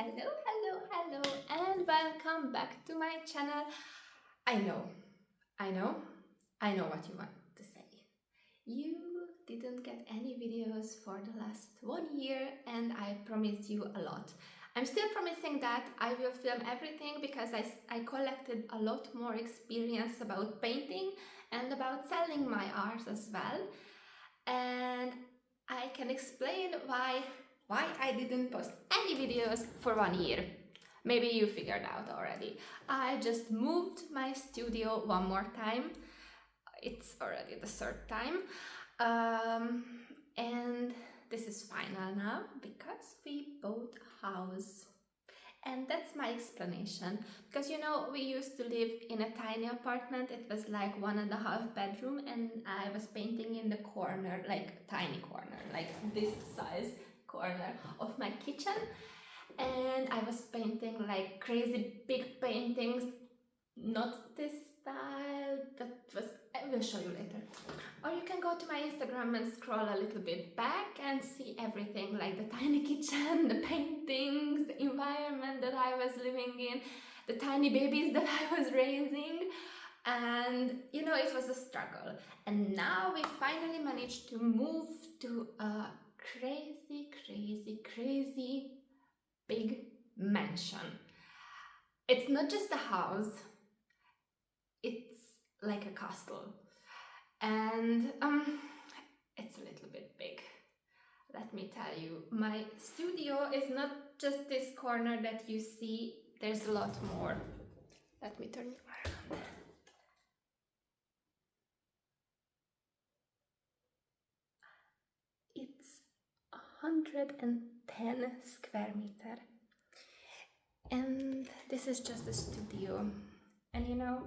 Hello, and welcome back to my channel. I know what you want to say. You didn't get any videos for the last 1 year, and I promised you a lot. I'm still promising that I will film everything because I collected a lot more experience about painting and about selling my art as well. And I can explain why I didn't post any videos for 1 year. Maybe you figured out already. I just moved my studio one more time. It's already the third time. And this is final now because we bought a house. And that's my explanation, because you know, we used to live in a tiny apartment. It was like 1.5 bedroom, and I was painting in the corner, like tiny corner, like this size corner of my kitchen. And I was painting like crazy big paintings, not this style, I will show you later. Or you can go to my Instagram and scroll a little bit back and see everything, like the tiny kitchen, the paintings, the environment that I was living in, the tiny babies that I was raising. And you know, it was a struggle. And now we finally managed to move to a crazy big mansion. It's not just a house, it's like a castle. And it's a little bit big. Let me tell you, my studio is not just this corner that you see, there's a lot more. Let me turn you around. It's 110 square meter. And this is just the studio. And you know,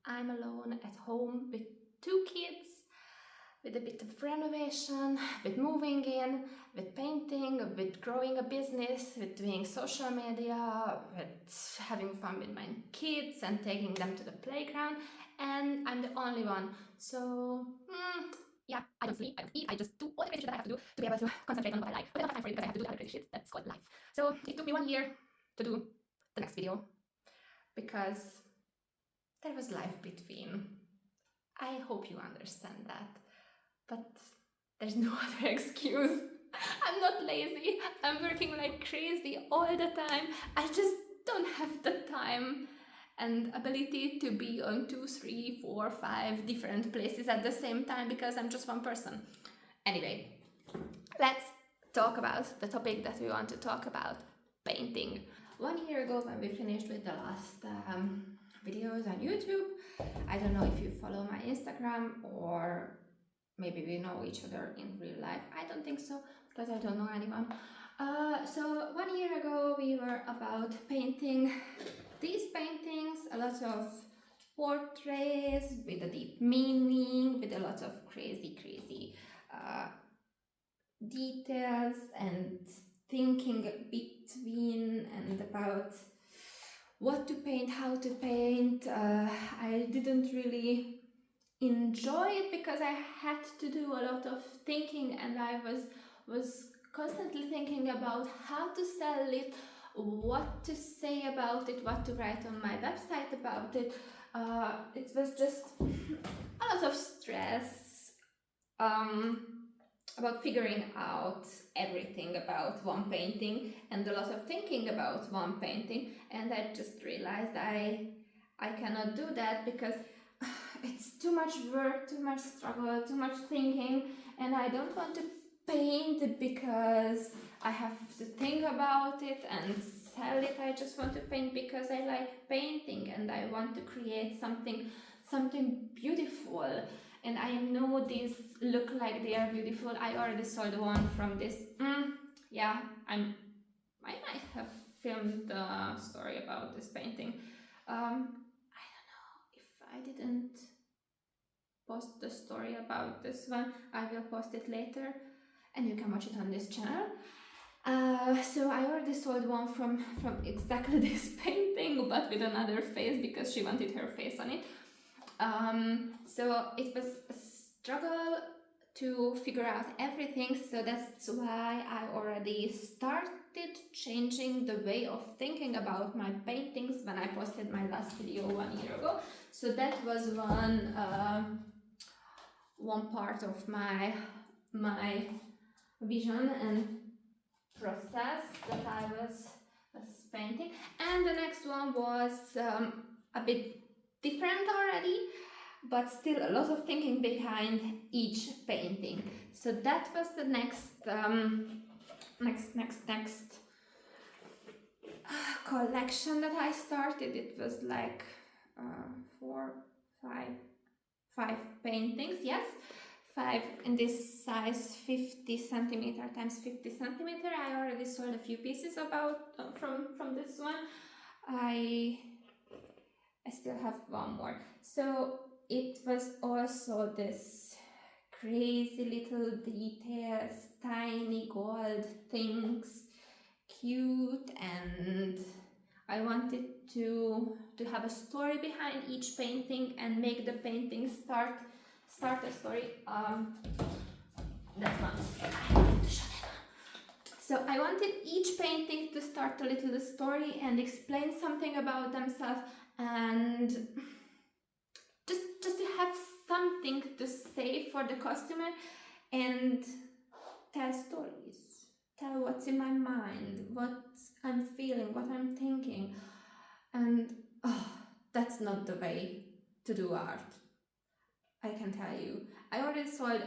I'm alone at home with 2 kids, with a bit of renovation, with moving in, with painting, with growing a business, with doing social media, with having fun with my kids and taking them to the playground. And I'm the only one. So, yeah, I don't sleep, I don't eat, I just do all the crazy shit that I have to do to be able to concentrate on what I like. But I don't have time for it because I have to do other crazy shit. That's called life. So it took me 1 year to do the next video because there was life between. I hope you understand that. But there's no other excuse. I'm not lazy. I'm working like crazy all the time. I just don't have the time and ability to be on 2, 3, 4, 5 different places at the same time because I'm just one person. Anyway, let's talk about the topic that we want to talk about, painting. 1 year ago, when we finished with the last videos on YouTube, I don't know if you follow my Instagram or maybe we know each other in real life. I don't think so, because I don't know anyone. So 1 year ago we were about painting these paintings, a lot of portraits with a deep meaning, with a lot of crazy details and thinking between and about what to paint, how to paint. I didn't really enjoy it because I had to do a lot of thinking, and I was constantly thinking about how to sell it, what to say about it, what to write on my website about it. It was just a lot of stress about figuring out everything about one painting and a lot of thinking about one painting, and I just realized I cannot do that because it's too much work, too much struggle, too much thinking, and I don't want to paint because I have to think about it and sell it. I just want to paint because I like painting and I want to create something beautiful. And I know these look like they are beautiful. I already sold one from this. Yeah, I might have filmed the story about this painting. I don't know if I didn't post the story about this one. I will post it later and you can watch it on this channel. So I already sold one from exactly this painting, but with another face because she wanted her face on it. So it was a struggle to figure out everything, so that's why I already started changing the way of thinking about my paintings when I posted my last video 1 year ago. So that was one part of my vision and process that I was painting, and the next one was a bit different already, but still a lot of thinking behind each painting. So that was the next collection that I started. It was like 5 paintings, yes, 5 in this size, 50 centimeter times 50 centimeter. I already sold a few pieces about from this one. I still have one more. So it was also this crazy little details, tiny gold things, cute, and I wanted to have a story behind each painting and make the painting start a story. That one. I wanted to show that one. So I wanted each painting to start a little story and explain something about themselves, and just to have something to say for the customer and tell stories, tell what's in my mind, what I'm feeling, what I'm thinking. And that's not the way to do art, I can tell you. I already sold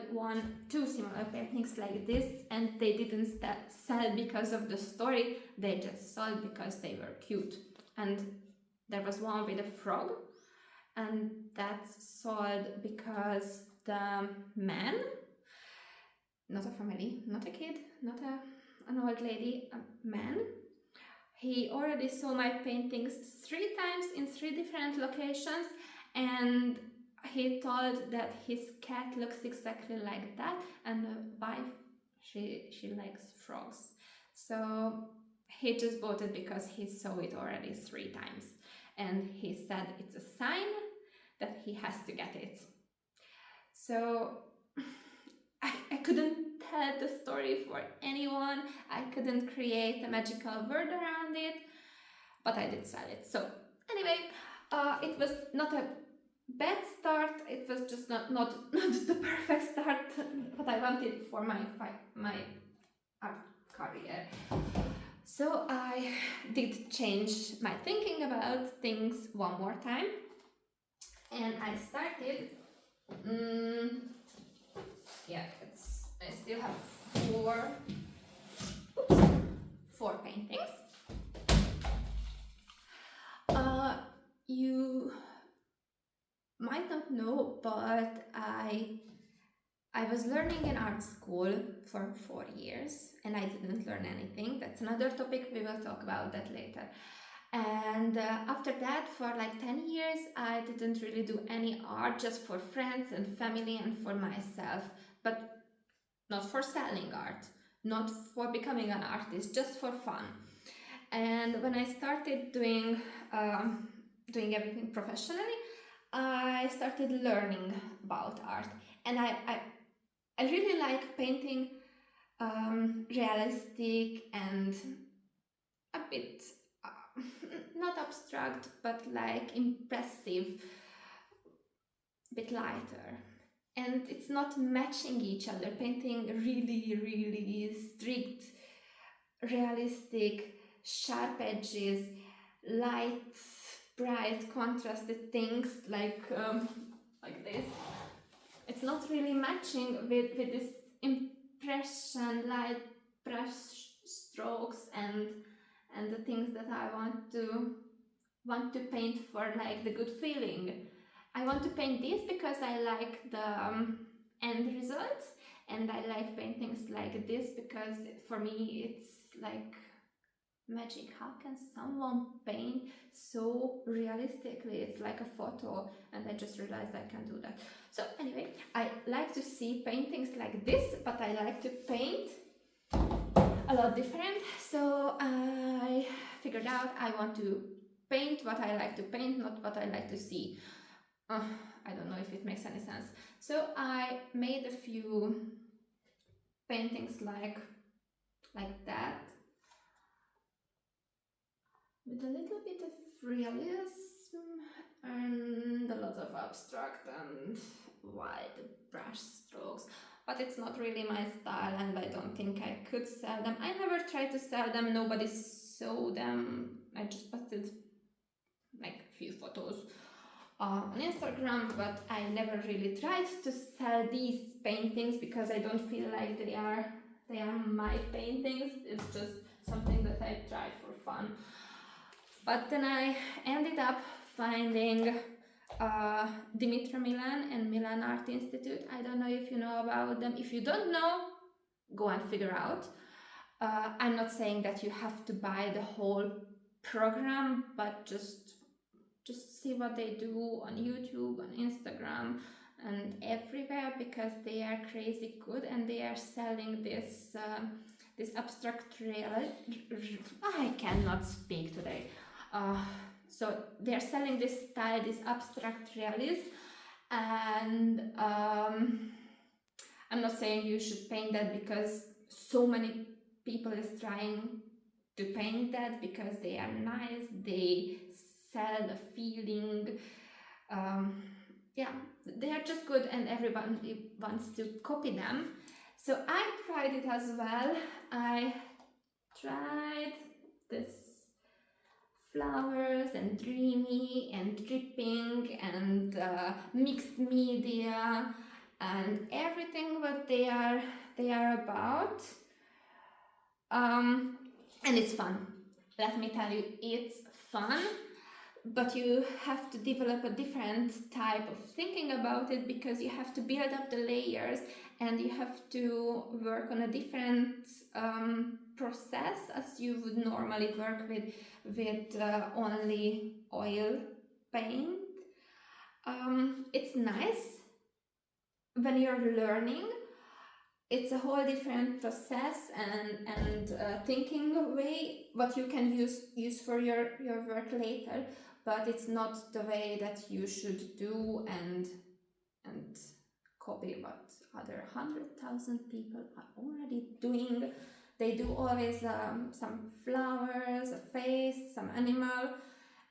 2 similar paintings like this, and they didn't sell because of the story, they just sold because they were cute. And there was one with a frog, and that's sold because the man, not a family, not a kid, not an old lady, a man, he already saw my paintings 3 times in 3 different locations, and he told that his cat looks exactly like that, and the wife, she likes frogs. So he just bought it because he saw it already 3 times, and he said it's a sign that he has to get it. So I couldn't tell the story for anyone, I couldn't create a magical word around it, but I did sell it. So anyway, it was not a bad start, it was just not the perfect start what I wanted for my art career. So I did change my thinking about things one more time, and I started I still have 4 paintings. You might not know, but I was learning in art school for 4 years, and I didn't learn anything. That's another topic, we will talk about that later. And after that, for like 10 years, I didn't really do any art, just for friends and family and for myself, but not for selling art, not for becoming an artist, just for fun. And when I started doing everything professionally, I started learning about art, and I really like painting realistic and a bit not abstract, but like impressive, a bit lighter. And it's not matching each other, painting really strict, realistic, sharp edges, light, bright, contrasted things like this. It's not really matching with this impression, light brush strokes and the things that I want to paint for like the good feeling. I want to paint this because I like the end result, and I like paintings like this because for me it's like magic. How can someone paint so realistically? It's like a photo, and I just realized I can do that. So anyway, I like to see paintings like this, but I like to paint a lot different. So I figured out I want to paint what I like to paint, not what I like to see. I I don't know if it makes any sense. So I made a few paintings like that, with a little bit of realism and a lot of abstract and wide brush strokes, but it's not really my style and I don't think I could sell them. I never tried to sell them, nobody saw them. I just posted like a few photos on Instagram, but I never really tried to sell these paintings because I don't feel like they are my paintings. It's just something that I tried for fun. But then I ended up finding Dimitra Milan and Milan Art Institute. I don't know if you know about them. If you don't know, go and figure out. I'm not saying that you have to buy the whole program, but just see what they do on YouTube, on Instagram, and everywhere, because they are crazy good and they are selling this this abstract reality. I cannot speak today. So they are selling this style, this abstract realism, and I'm not saying you should paint that because so many people is trying to paint that because they are nice, they sell the feeling. Yeah, they are just good and everyone wants to copy them. So I tried it as well. I tried this flowers and dreamy and dripping and mixed media and everything what they are about. And it's fun. Let me tell you, it's fun, but you have to develop a different type of thinking about it because you have to build up the layers and you have to work on a different process as you would normally work with only oil paint. It's nice when you're learning. It's a whole different process and thinking way what you can use for your work later, but it's not the way that you should do and copy what other 100,000 people are already doing. They do always some flowers, a face, some animal,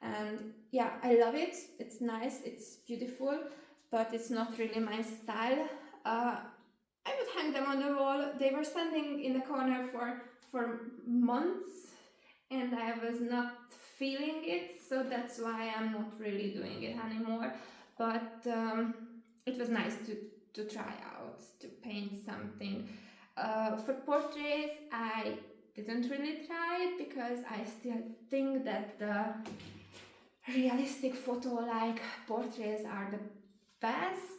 and yeah, I love it. It's nice, it's beautiful, but it's not really my style. I would hang them on the wall. They were standing in the corner for months and I was not feeling it, so that's why I'm not really doing it anymore. But it was nice to try out, to paint something. For portraits, I didn't really try it because I still think that the realistic photo-like portraits are the best.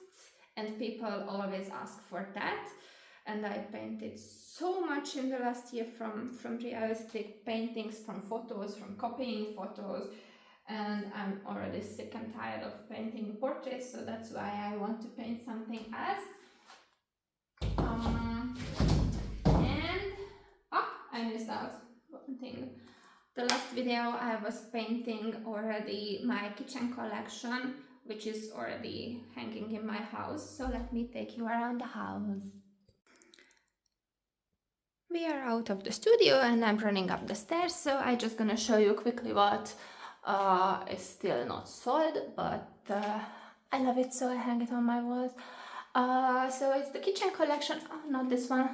And people always ask for that, and I painted so much in the last year from realistic paintings, from photos, from copying photos, and I'm already sick and tired of painting portraits, so that's why I want to paint something else. And I missed out one thing. The last video I was painting already my kitchen collection, which is already hanging in my house. So let me take you around the house. We are out of the studio and I'm running up the stairs, so I'm just gonna show you quickly what is still not sold, but I love it, so I hang it on my walls. So it's the kitchen collection. Oh, not this one.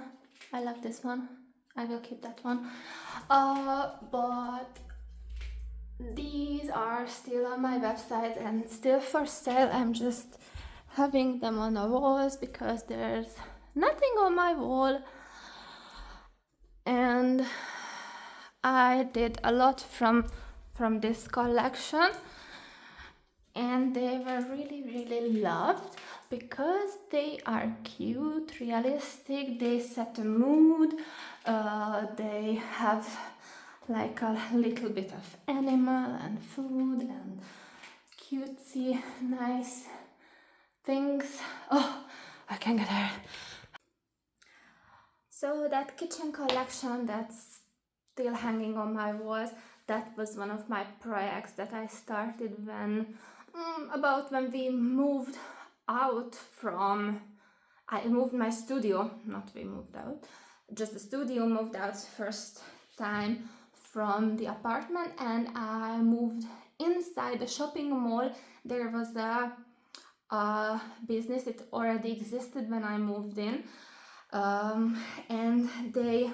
I love this one. I will keep that one. But these are still on my website and still for sale. I'm just having them on the walls because there's nothing on my wall, and I did a lot from this collection and they were really loved because they are cute, realistic, they set a mood, they have like a little bit of animal and food and cutesy, nice things. Oh, I can get there. So that kitchen collection that's still hanging on my walls, that was one of my projects that I started when about when we moved out from, I moved my studio, not we moved out, just the studio moved out first time from the apartment, and I moved inside the shopping mall. There was a business, it already existed when I moved in, and they,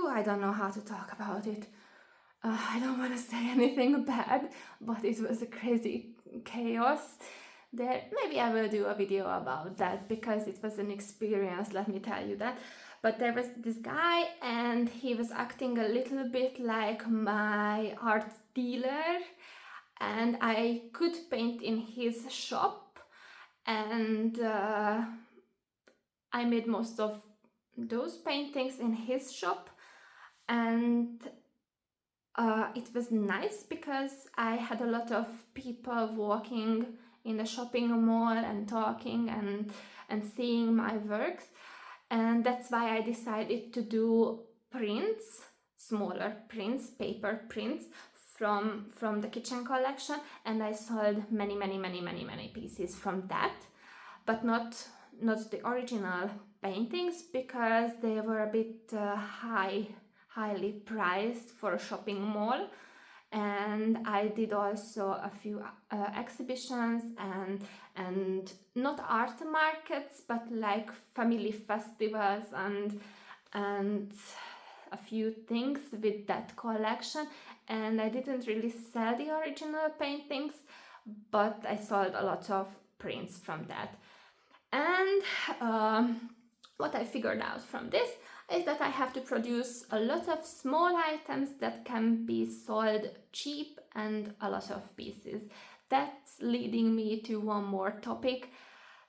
I don't know how to talk about it. I don't want to say anything bad, but it was a crazy chaos there. Maybe I will do a video about that because it was an experience, let me tell you that. But there was this guy and he was acting a little bit like my art dealer, and I could paint in his shop, and I made most of those paintings in his shop, and it was nice because I had a lot of people walking in the shopping mall and talking and seeing my works, and that's why I decided to do prints, smaller prints, paper prints from the kitchen collection, and I sold many pieces from that, but not the original paintings because they were a bit highly priced for a shopping mall. And I did also a few exhibitions and not art markets, but like family festivals and a few things with that collection. And I didn't really sell the original paintings, but I sold a lot of prints from that. And what I figured out from this is that I have to produce a lot of small items that can be sold cheap and a lot of pieces. That's leading me to one more topic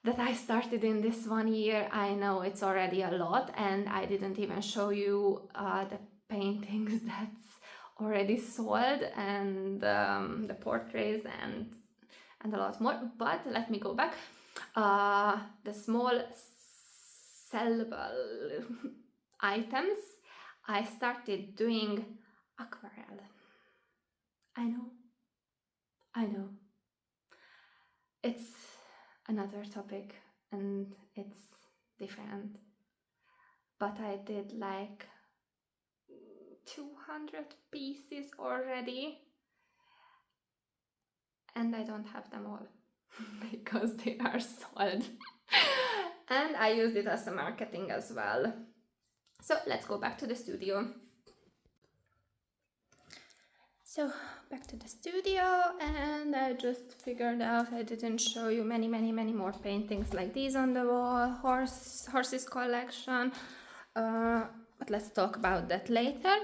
that I started in this 1 year. I know it's already a lot, and I didn't even show you the paintings that's already sold, and the portraits and a lot more. But let me go back. The small sellable items, I started doing aquarell. I know. It's another topic and it's different. But I did like 200 pieces already, and I don't have them all because they are sold. And I used it as a marketing as well. So let's go back to the studio. So back to the studio, and I just figured out I didn't show you many more paintings like these on the wall, horses collection, but let's talk about that later.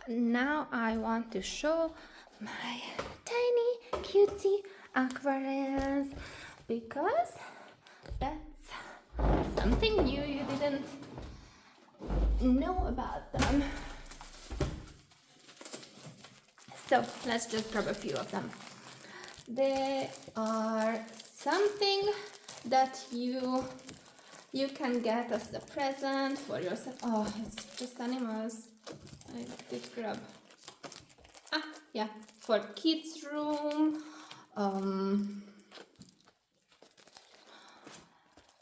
Now I want to show my tiny cutesy aquarels because that's something new you didn't know about them. So let's just grab a few of them. They are something that you can get as a present for yourself. Oh, it's just animals. I did grab. Yeah, for kids' room.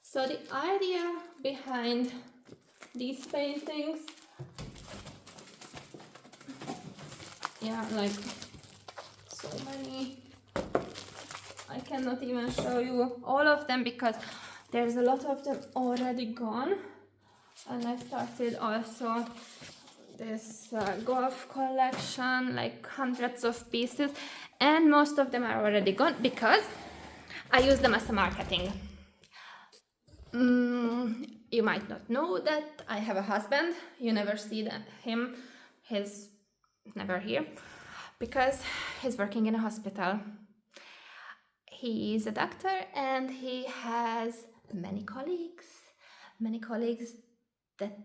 So the idea behind these paintings, yeah, like so many. I cannot even show you all of them because there's a lot of them already gone. And I started also this golf collection, like hundreds of pieces, and most of them are already gone because I use them as a marketing. You might not know that I have a husband. You never see him. He's never here because he's working in a hospital. He is a doctor and he has many colleagues that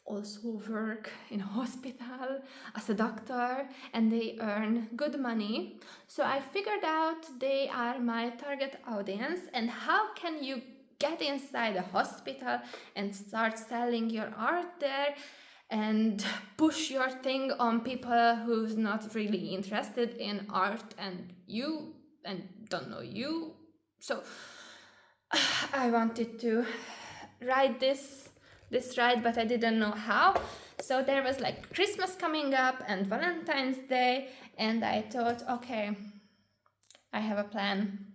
also work in a hospital as a doctor, and they earn good money. So I figured out they are my target audience, and how can you get inside a hospital and start selling your art there and push your thing on people who's not really interested in art, and you and don't know you. So I wanted to write this right, but I didn't know how. So there was like Christmas coming up and Valentine's Day, and I thought, okay, I have a plan.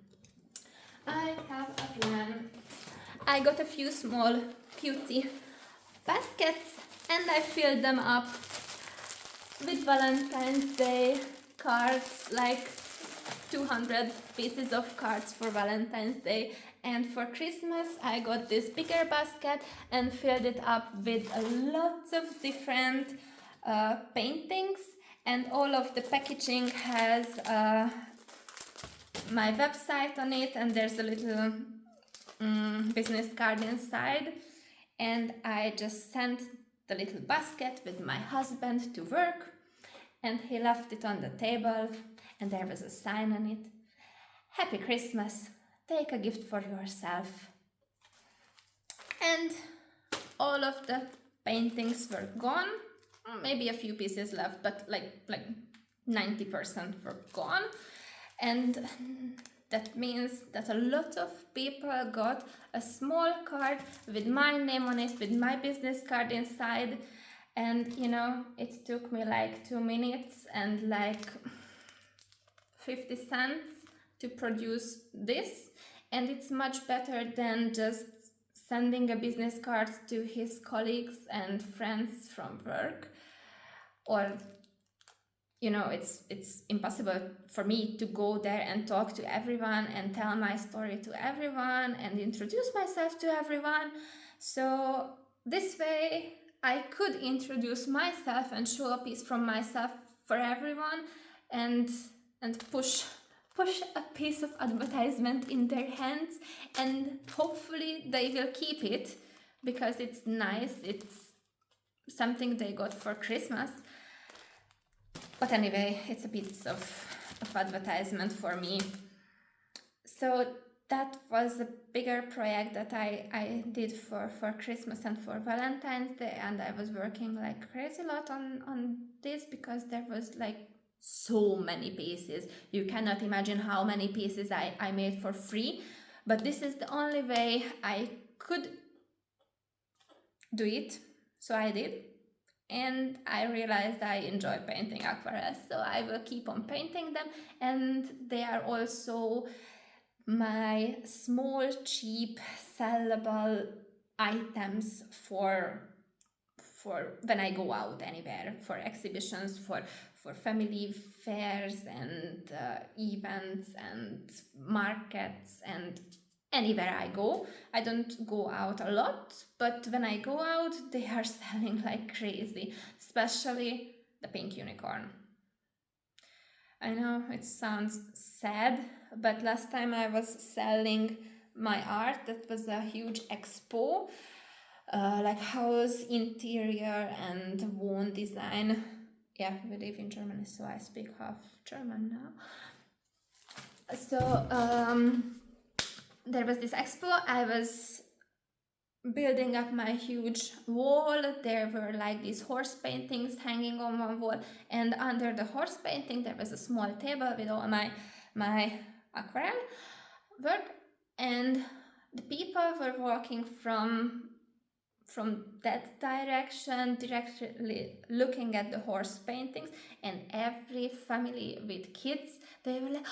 I got a few small cutie baskets and I filled them up with Valentine's Day cards, like 200 pieces of cards for Valentine's Day. And for Christmas I got this bigger basket and filled it up with lots of different paintings, and all of the packaging has my website on it, and there's a little business card inside. And I just sent the little basket with my husband to work, and he left it on the table, and there was a sign on it: Happy Christmas, take a gift for yourself. And all of the paintings were gone, maybe a few pieces left, but like 90% were gone. And that means that a lot of people got a small card with my name on it, with my business card inside. And you know, it took me like 2 minutes and like 50 cents to produce this. And it's much better than just sending a business card to his colleagues and friends from work. Or you know, it's impossible for me to go there and talk to everyone and tell my story to everyone and introduce myself to everyone. So this way I could introduce myself and show a piece from myself for everyone, and push a piece of advertisement in their hands, and hopefully they will keep it because it's nice. It's something they got for Christmas. But anyway, it's a piece of advertisement for me. So that was a bigger project that I did for Christmas and for Valentine's Day, and I was working like crazy lot on this because there was like so many pieces. You cannot imagine how many pieces I made for free, but this is the only way I could do it, so I did. And I realized I enjoy painting aquarels, so I will keep on painting them. And they are also my small, cheap, sellable items for when I go out anywhere, for exhibitions, for family fairs and events and markets and anywhere I go. I don't go out a lot, but when I go out, they are selling like crazy, especially the pink unicorn. I know it sounds sad, but last time I was selling my art, that was a huge expo, like house interior and wall design. Yeah, we live in Germany, so I speak half German now. So there was this expo. I was building up my huge wall. There were like these horse paintings hanging on one wall, and under the horse painting there was a small table with all my aquarell work, and the people were walking from that direction, directly looking at the horse paintings, and every family with kids, they were like,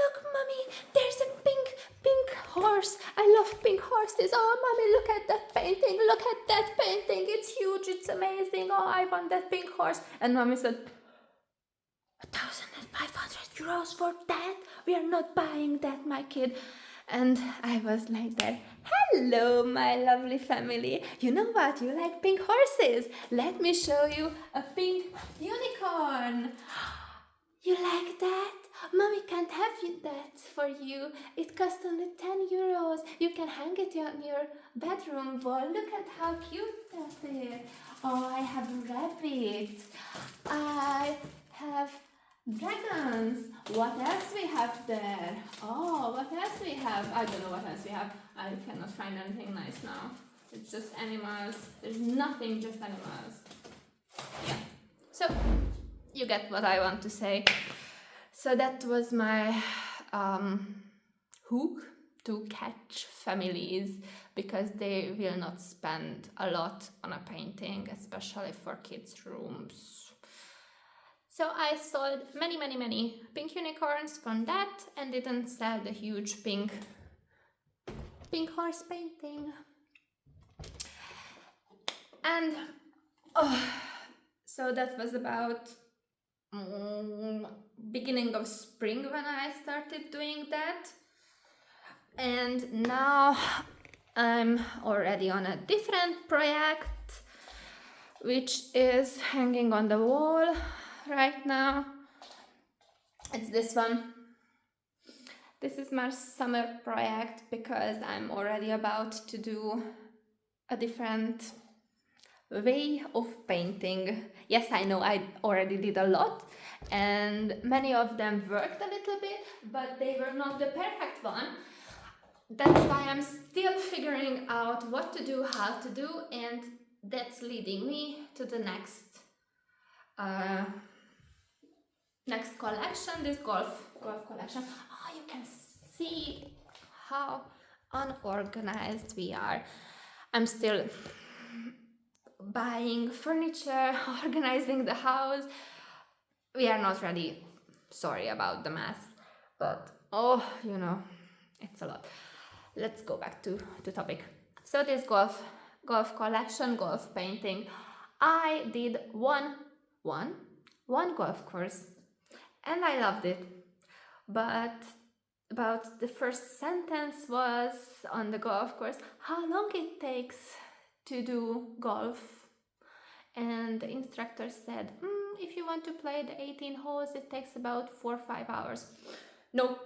look mommy, there's a pink horse, I love pink horses, oh mommy, look at that painting, look at that painting, it's huge, it's amazing, oh I want that pink horse. And mommy said, 1,500 euros for that? We are not buying that, my kid. And I was like that, hello my lovely family, you know what, you like pink horses, let me show you a pink unicorn. You like that? Mommy can't have that for you, it costs only 10 euros, you can hang it on your bedroom wall, look at how cute that is. Oh, I have a rabbit, I have dragons. What else we have there? Oh, what else we have? I don't know what else we have. I cannot find anything nice now. It's just animals. There's nothing, just animals. Yeah. So you get what I want to say. So that was my hook to catch families, because they will not spend a lot on a painting, especially for kids' rooms. So I sold many pink unicorns from that, and didn't sell the huge pink horse painting. And so that was about beginning of spring when I started doing that. And now I'm already on a different project, which is hanging on the wall right now. It's this one. This is my summer project, because I'm already about to do a different way of painting. Yes, I know I already did a lot, and many of them worked a little bit, but they were not the perfect one. That's why I'm still figuring out what to do, how to do, and that's leading me to the next collection, this golf collection. Oh, you can see how unorganized we are. I'm still buying furniture, organizing the house. We are not ready. Sorry about the mess, but it's a lot. Let's go back to the topic. So this golf collection, golf painting, I did one golf course, and I loved it. But about the first sentence was on the golf course, how long it takes to do golf. And the instructor said, if you want to play the 18 holes, it takes about 4 or 5 hours. No,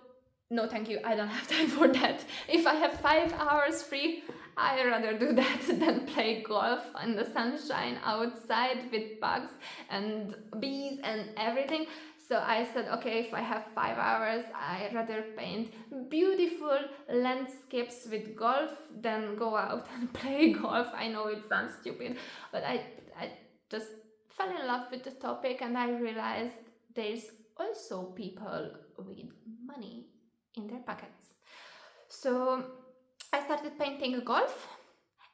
thank you. I don't have time for that. If I have 5 hours free, I'd rather do that than play golf in the sunshine outside with bugs and bees and everything. So I said, okay, if I have 5 hours, I'd rather paint beautiful landscapes with golf than go out and play golf. I know it sounds stupid, but I just fell in love with the topic, and I realized there's also people with money in their pockets. So I started painting golf,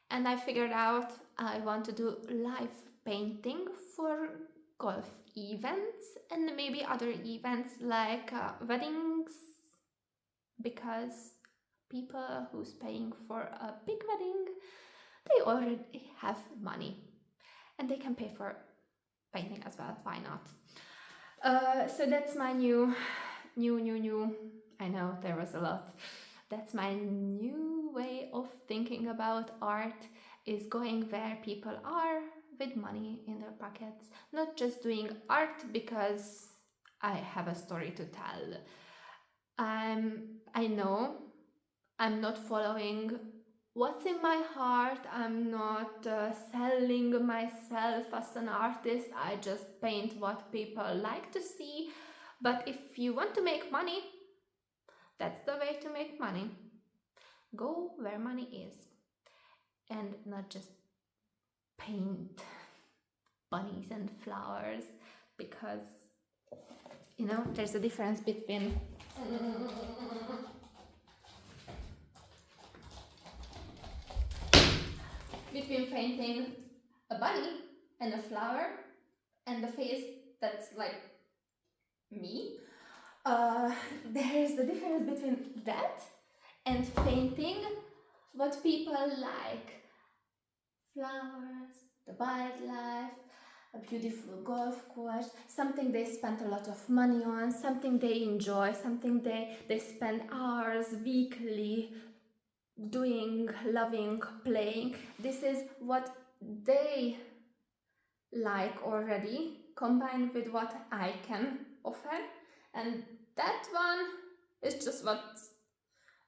and I figured out I want to do live painting for golf events and maybe other events like weddings, because people who's paying for a big wedding, they already have money and they can pay for painting as well. Why not? So that's my new. I know there was a lot. That's my new way of thinking about art, is going where people are with money in their pockets, not just doing art because I have a story to tell. I know I'm not following what's in my heart. I'm not selling myself as an artist. I just paint what people like to see. But if you want to make money, that's the way to make money. Go where money is, and not just paint bunnies and flowers, because there's a difference between painting a bunny and a flower and the face that's like me. There's a difference between that and painting what people like. Flowers, the wildlife, a beautiful golf course, something they spent a lot of money on, something they enjoy, something they spend hours weekly doing, loving, playing. This is what they like already, combined with what I can offer. And that one is just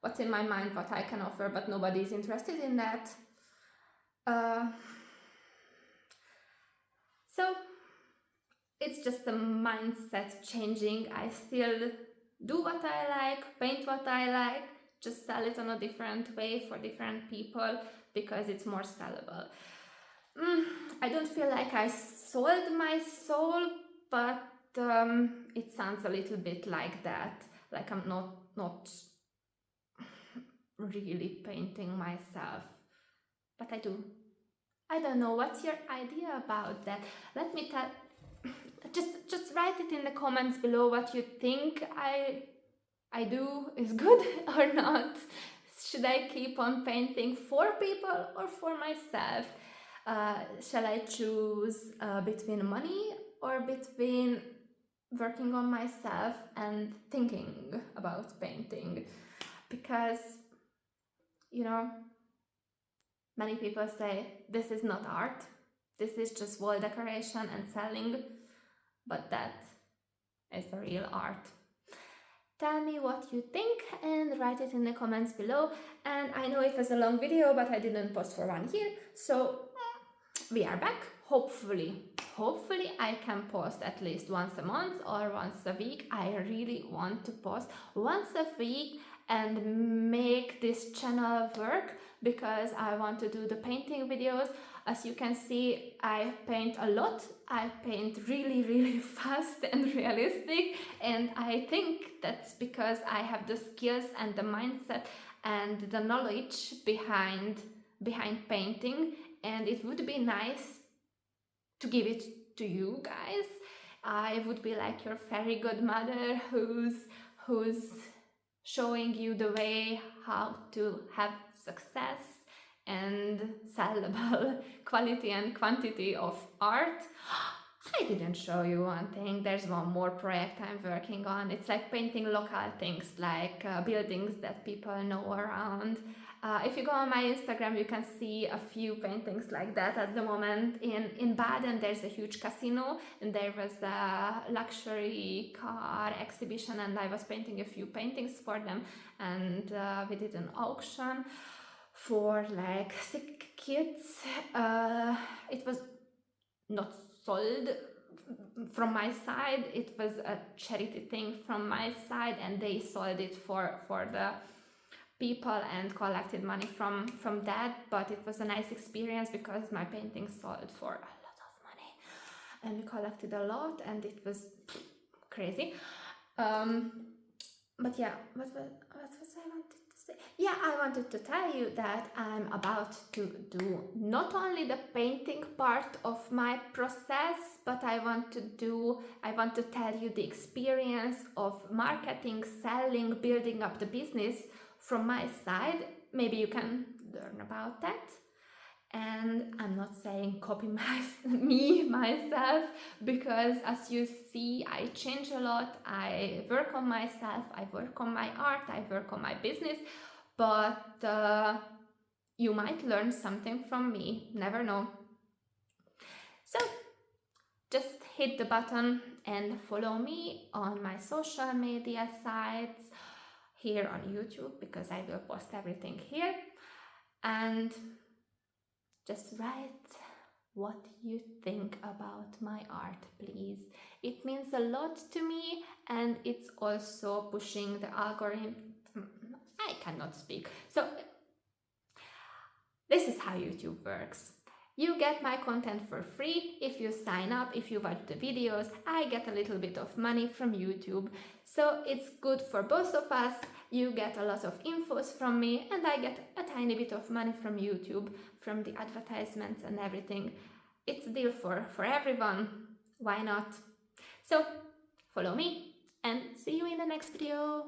what's in my mind, what I can offer, but nobody is interested in that. So it's just a mindset changing. I still do what I like, paint what I like, just sell it on a different way for different people because it's more sellable. I don't feel like I sold my soul, but it sounds a little bit like that. like I'm not really painting myself, but I do. I don't know, what's your idea about that? Let me tell, just write it in the comments below what you think I do is good or not. Should I keep on painting for people or for myself? Shall I choose between money or between working on myself and thinking about painting? Because, you know, many people say this is not art, this is just wall decoration and selling, but that is the real art. Tell me what you think and write it in the comments below. And I know it was a long video, but I didn't post for 1 year, so we are back. Hopefully I can post at least once a month or once a week. I really want to post once a week and make this channel work, because I want to do the painting videos. As you can see, I paint a lot. I paint really fast and realistic, and I think that's because I have the skills and the mindset and the knowledge behind painting, and it would be nice to give it to you guys. I would be like your fairy godmother who's showing you the way how to have success and sellable quality and quantity of art. I didn't show you one thing. There's one more project I'm working on. It's like painting local things, like buildings that people know around. If you go on my Instagram, you can see a few paintings like that at the moment. In Baden, there's a huge casino, and there was a luxury car exhibition, and I was painting a few paintings for them, and we did an auction for like 6 kids. It was not sold from my side, it was a charity thing from my side, and they sold it for the people and collected money from that. But it was a nice experience because my painting sold for a lot of money and we collected a lot, and it was crazy. But yeah, what was I wanted to say? Yeah, I wanted to tell you that I'm about to do not only the painting part of my process, but I want to tell you the experience of marketing, selling, building up the business from my side. Maybe you can learn about that. And I'm not saying copy me myself, because as you see, I change a lot. I work on myself, I work on my art, I work on my business, but you might learn something from me, never know. So just hit the button and follow me on my social media sites, here on YouTube, because I will post everything here, and just write what you think about my art, please. It means a lot to me, and it's also pushing the algorithm. I cannot speak. So this is how YouTube works. You get my content for free. If you sign up, if you watch the videos, I get a little bit of money from YouTube. So it's good for both of us. You get a lot of infos from me, and I get a tiny bit of money from YouTube, from the advertisements and everything. It's a deal for everyone. Why not? So follow me and see you in the next video.